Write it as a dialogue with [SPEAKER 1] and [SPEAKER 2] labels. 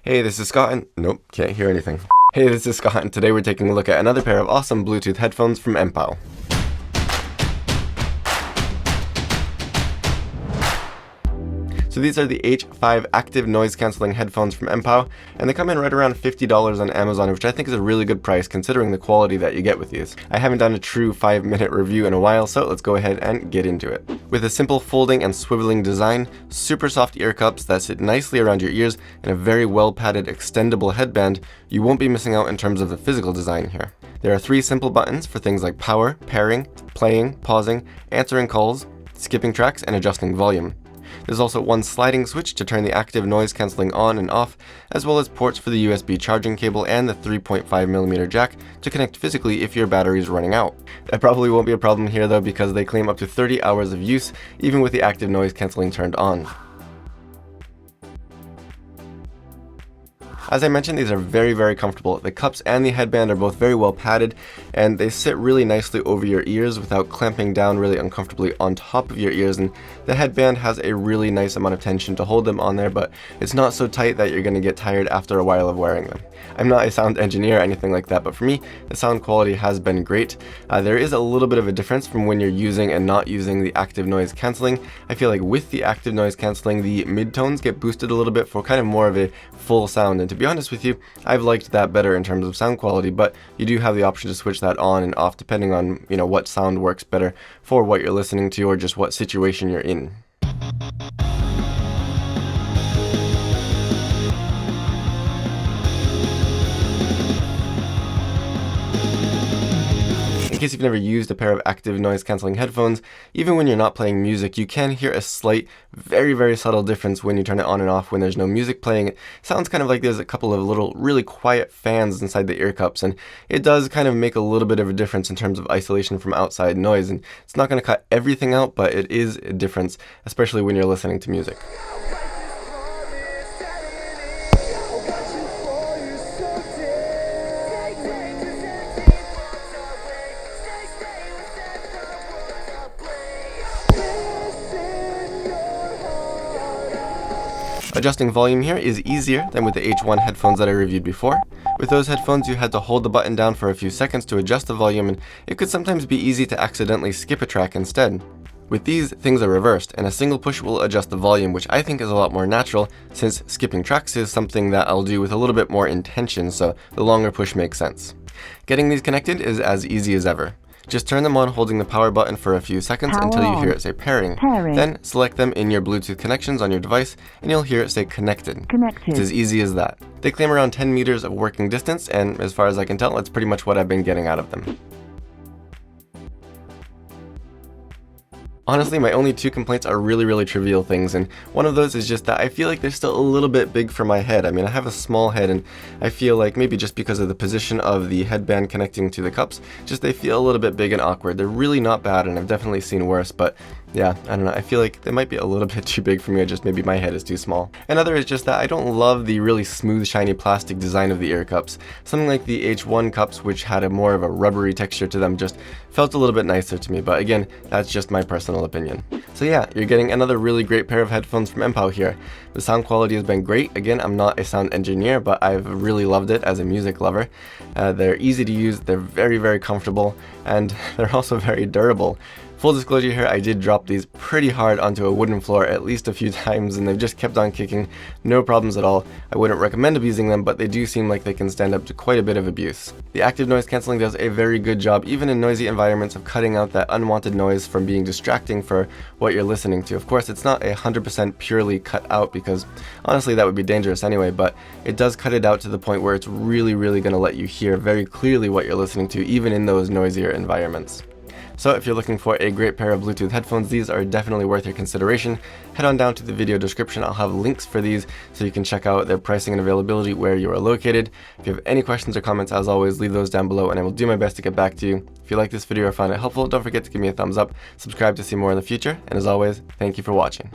[SPEAKER 1] Hey, this is Scott and nope, can't hear anything. Hey, this is Scott and today we're taking a look at another pair of awesome Bluetooth headphones from MPOW. So these are the H5 active noise cancelling headphones from MPOW, and they come in right around $50 on Amazon, which I think is a really good price considering the quality that you get with these. I haven't done a true 5-minute review in a while, so let's go ahead and get into it. With a simple folding and swiveling design, super soft ear cups that sit nicely around your ears, and a very well padded extendable headband, you won't be missing out in terms of the physical design here. There are 3 simple buttons for things like power, pairing, playing, pausing, answering calls, skipping tracks, and adjusting volume. There's also one sliding switch to turn the active noise cancelling on and off, as well as ports for the USB charging cable and the 3.5mm jack to connect physically if your battery is running out. That probably won't be a problem here though, because they claim up to 30 hours of use even with the active noise cancelling turned on. As I mentioned, these are very comfortable. The cups and the headband are both very well padded, and they sit really nicely over your ears without clamping down really uncomfortably on top of your ears, and the headband has a really nice amount of tension to hold them on there, but it's not so tight that you're going to get tired after a while of wearing them. I'm not a sound engineer or anything like that, but for me, the sound quality has been great. There is a little bit of a difference from when you're using and not using the active noise cancelling. I feel like with the active noise cancelling, the midtones get boosted a little bit for kind of more of a full sound, and to be honest with you, I've liked that better in terms of sound quality, but you do have the option to switch that on and off depending on, what sound works better for what you're listening to or just what situation you're in. In case you've never used a pair of active noise cancelling headphones, even when you're not playing music, you can hear a slight, very subtle difference when you turn it on and off when there's no music playing. It sounds kind of like there's a couple of little really quiet fans inside the ear cups, and it does kind of make a little bit of a difference in terms of isolation from outside noise, and it's not going to cut everything out, but it is a difference, especially when you're listening to music. Adjusting volume here is easier than with the H1 headphones that I reviewed before. With those headphones, you had to hold the button down for a few seconds to adjust the volume, and it could sometimes be easy to accidentally skip a track instead. With these, things are reversed, and a single push will adjust the volume, which I think is a lot more natural, since skipping tracks is something that I'll do with a little bit more intention, so the longer push makes sense. Getting these connected is as easy as ever. Just turn them on holding the power button for a few seconds until you hear it say pairing. Then select them in your Bluetooth connections on your device and you'll hear it say connected. It's as easy as that. They claim around 10 meters of working distance, and as far as I can tell, that's pretty much what I've been getting out of them. Honestly, my only 2 complaints are really trivial things, and one of those is just that I feel like they're still a little bit big for my head. I mean, I have a small head, and I feel like maybe just because of the position of the headband connecting to the cups, just they feel a little bit big and awkward. They're really not bad, and I've definitely seen worse, but yeah, I don't know, I feel like they might be a little bit too big for me, or just maybe my head is too small. Another is just that I don't love the really smooth, shiny plastic design of the ear cups. Something like the H1 cups, which had a more of a rubbery texture to them, just felt a little bit nicer to me, but again, that's just my personal opinion. So yeah, you're getting another really great pair of headphones from MPOW here. The sound quality has been great. Again, I'm not a sound engineer, but I've really loved it as a music lover. They're easy to use, they're very comfortable, and they're also very durable. Full disclosure here, I did drop these pretty hard onto a wooden floor at least a few times, and they've just kept on kicking, no problems at all. I wouldn't recommend abusing them, but they do seem like they can stand up to quite a bit of abuse. The active noise cancelling does a very good job, even in noisy environments, of cutting out that unwanted noise from being distracting for what you're listening to. Of course, it's not 100% purely cut out, because honestly that would be dangerous anyway, but it does cut it out to the point where it's really going to let you hear very clearly what you're listening to, even in those noisier environments. So if you're looking for a great pair of Bluetooth headphones, these are definitely worth your consideration. Head on down to the video description. I'll have links for these so you can check out their pricing and availability where you are located. If you have any questions or comments, as always, leave those down below and I will do my best to get back to you. If you like this video or found it helpful, don't forget to give me a thumbs up, subscribe to see more in the future, and as always, thank you for watching.